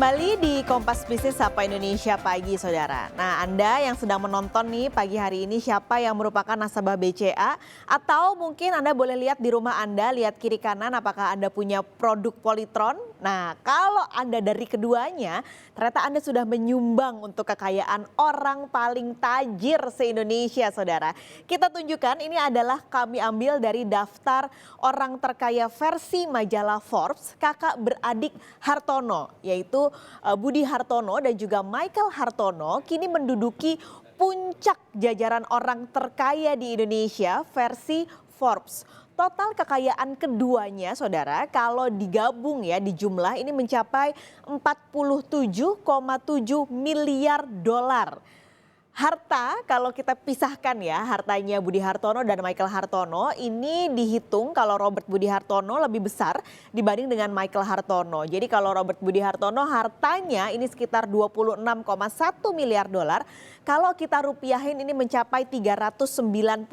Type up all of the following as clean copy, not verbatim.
Kembali di Kompas Bisnis Sapa Indonesia Pagi, Saudara. Nah, Anda yang sedang menonton nih pagi hari ini siapa yang merupakan nasabah BCA? Atau mungkin Anda boleh lihat di rumah Anda, lihat kiri kanan apakah Anda punya produk Polytron? Nah, kalau Anda dari keduanya, ternyata Anda sudah menyumbang untuk kekayaan orang paling tajir se-Indonesia, Saudara. Kita tunjukkan ini adalah kami ambil dari daftar orang terkaya versi majalah Forbes, kakak beradik Hartono, yaitu Budi Hartono dan juga Michael Hartono kini menduduki puncak jajaran orang terkaya di Indonesia versi Forbes. Total kekayaan keduanya, Saudara, kalau digabung ya di jumlah ini mencapai 47,7 miliar dolar. Harta kalau kita pisahkan ya, hartanya Budi Hartono dan Michael Hartono ini dihitung kalau Robert Budi Hartono lebih besar dibanding dengan Michael Hartono. Jadi kalau Robert Budi Hartono hartanya ini sekitar 26,1 miliar dolar. Kalau kita rupiahin ini mencapai 391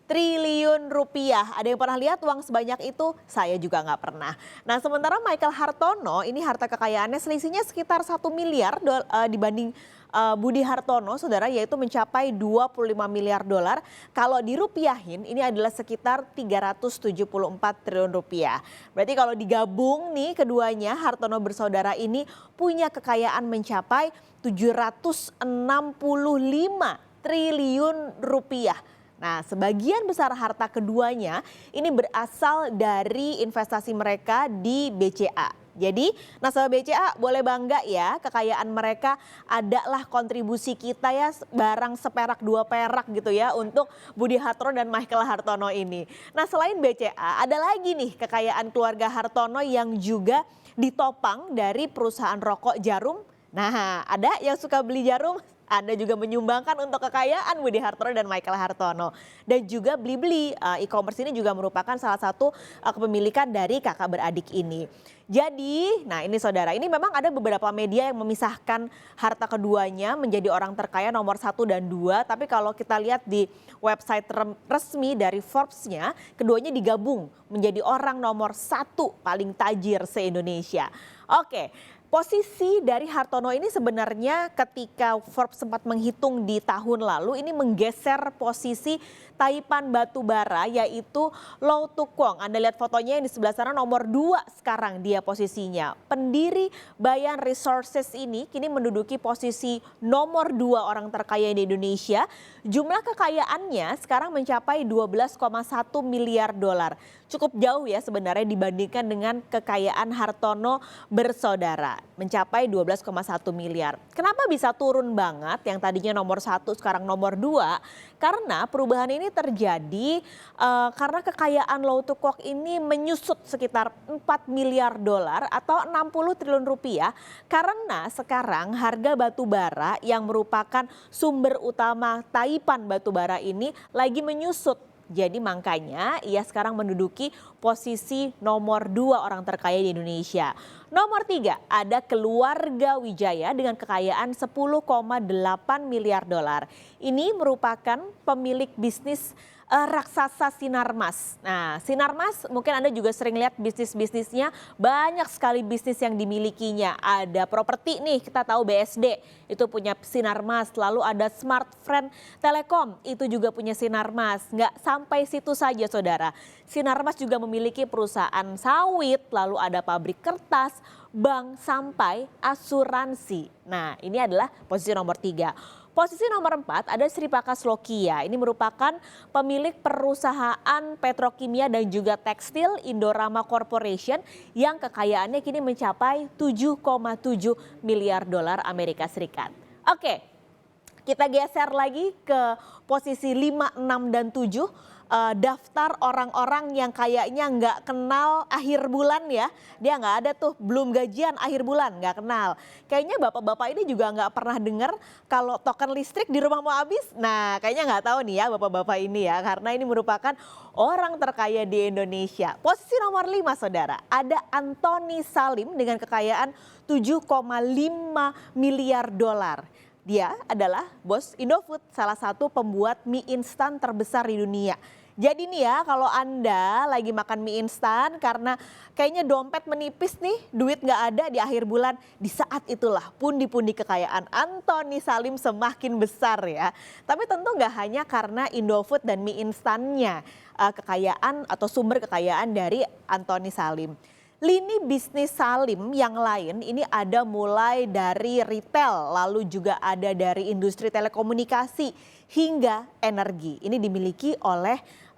triliun rupiah. Ada yang pernah lihat uang sebanyak itu? Saya juga nggak pernah. Nah, sementara Michael Hartono ini harta kekayaannya selisihnya sekitar 1 miliar dibanding Budi Hartono, Saudara, yaitu mencapai 25 miliar dolar. Kalau dirupiahin ini adalah sekitar 374 triliun rupiah. Berarti kalau digabung nih keduanya, Hartono bersaudara ini punya kekayaan mencapai 765 triliun rupiah. Nah, sebagian besar harta keduanya ini berasal dari investasi mereka di BCA. Jadi nasabah BCA boleh bangga ya, kekayaan mereka adalah kontribusi kita ya, barang seperak dua perak gitu ya untuk Budi Hartono dan Michael Hartono ini. Nah, selain BCA ada lagi nih kekayaan keluarga Hartono yang juga ditopang dari perusahaan rokok Jarum. Nah, ada yang suka beli jarum? Anda juga menyumbangkan untuk kekayaan Budi Hartono dan Michael Hartono. Dan juga Blibli, e-commerce ini juga merupakan salah satu kepemilikan dari kakak beradik ini. Jadi, nah ini Saudara, ini memang ada beberapa media yang memisahkan harta keduanya menjadi orang terkaya nomor 1 dan 2. Tapi kalau kita lihat di website resmi dari Forbes-nya, keduanya digabung menjadi orang nomor 1 paling tajir se-Indonesia. Oke. Posisi dari Hartono ini sebenarnya ketika Forbes sempat menghitung di tahun lalu ini menggeser posisi Taipan Batubara yaitu Lau Tu Kwong. Anda lihat fotonya yang di sebelah sana nomor 2 sekarang dia posisinya. Pendiri Bayan Resources ini kini menduduki posisi nomor 2 orang terkaya di Indonesia. Jumlah kekayaannya sekarang mencapai 12,1 miliar dolar. Cukup jauh ya sebenarnya dibandingkan dengan kekayaan Hartono bersaudara. Mencapai 12,1 miliar. Kenapa bisa turun banget yang tadinya nomor 1 sekarang nomor 2? Karena perubahan ini terjadi karena kekayaan Lau Tu Kwok ini menyusut sekitar 4 miliar dolar atau 60 triliun rupiah. Karena sekarang harga batu bara yang merupakan sumber utama Taipan Batubara ini lagi menyusut. Jadi makanya ia sekarang menduduki posisi nomor 2 orang terkaya di Indonesia. Nomor 3 ada keluarga Wijaya dengan kekayaan 10,8 miliar dolar. Ini merupakan pemilik bisnis raksasa Sinarmas. Nah, Sinarmas mungkin Anda juga sering lihat bisnisnya, banyak sekali bisnis yang dimilikinya. Ada properti nih, kita tahu BSD itu punya Sinarmas, lalu ada Smartfren Telekom itu juga punya Sinarmas. Nggak sampai situ saja Saudara. Sinarmas juga memiliki perusahaan sawit, lalu ada pabrik kertas, bank sampai asuransi. Nah, ini adalah posisi nomor 3. Posisi nomor 4 ada Sri Pakas Lokia. Ini merupakan pemilik perusahaan petrokimia dan juga tekstil Indorama Corporation yang kekayaannya kini mencapai 7,7 miliar dolar Amerika Serikat. Oke, kita geser lagi ke posisi 5, 6, dan 7. Daftar orang-orang yang kayaknya nggak kenal akhir bulan ya. Dia nggak ada tuh, belum gajian akhir bulan, nggak kenal. Kayaknya bapak-bapak ini juga nggak pernah dengar kalau token listrik di rumah mau habis. Nah, kayaknya nggak tahu nih ya bapak-bapak ini ya, karena ini merupakan orang terkaya di Indonesia. Posisi nomor 5 Saudara, ada Antoni Salim dengan kekayaan 7,5 miliar dolar. Dia adalah bos Indofood, salah satu pembuat mie instan terbesar di dunia. Jadi nih ya, kalau Anda lagi makan mie instan karena kayaknya dompet menipis nih, duit nggak ada di akhir bulan, di saat itulah pundi-pundi kekayaan Antoni Salim semakin besar ya. Tapi tentu nggak hanya karena Indofood dan mie instannya, kekayaan atau sumber kekayaan dari Antoni Salim. Lini bisnis Salim yang lain ini ada mulai dari retail, lalu juga ada dari industri telekomunikasi hingga energi. Ini dimiliki oleh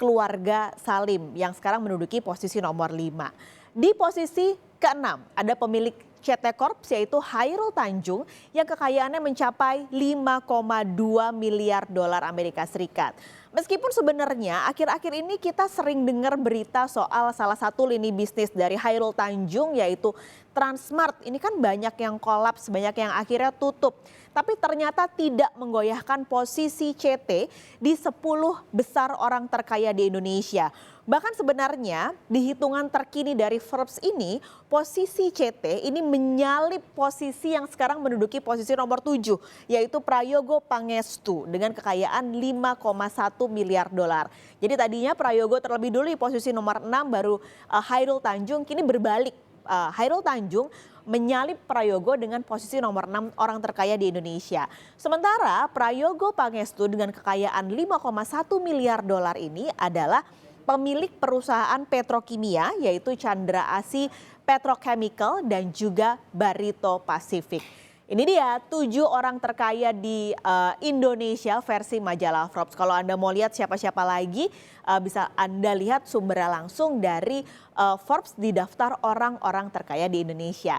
keluarga Salim yang sekarang menduduki posisi nomor 5. Di posisi ke-6 ada pemilik CT Corp yaitu Chairul Tanjung yang kekayaannya mencapai 5,2 miliar dolar Amerika Serikat. Meskipun sebenarnya akhir-akhir ini kita sering dengar berita soal salah satu lini bisnis dari Chairul Tanjung yaitu Transmart. Ini kan banyak yang kolaps, banyak yang akhirnya tutup. Tapi ternyata tidak menggoyahkan posisi CT di 10 besar orang terkaya di Indonesia. Bahkan sebenarnya di hitungan terkini dari Forbes ini, posisi CT ini menyalip posisi yang sekarang menduduki posisi nomor 7, yaitu Prayogo Pangestu dengan kekayaan 5,1 miliar dolar. Jadi tadinya Prayogo terlebih dulu di posisi nomor 6, baru Chairul Tanjung, kini berbalik. Chairul Tanjung menyalip Prayogo dengan posisi nomor 6 orang terkaya di Indonesia. Sementara Prayogo Pangestu dengan kekayaan 5,1 miliar dolar ini adalah pemilik perusahaan petrokimia yaitu Chandra Asih Petrochemical dan juga Barito Pacific. Ini dia 7 orang terkaya di Indonesia versi majalah Forbes. Kalau Anda mau lihat siapa-siapa lagi bisa Anda lihat sumbernya langsung dari Forbes di daftar orang-orang terkaya di Indonesia.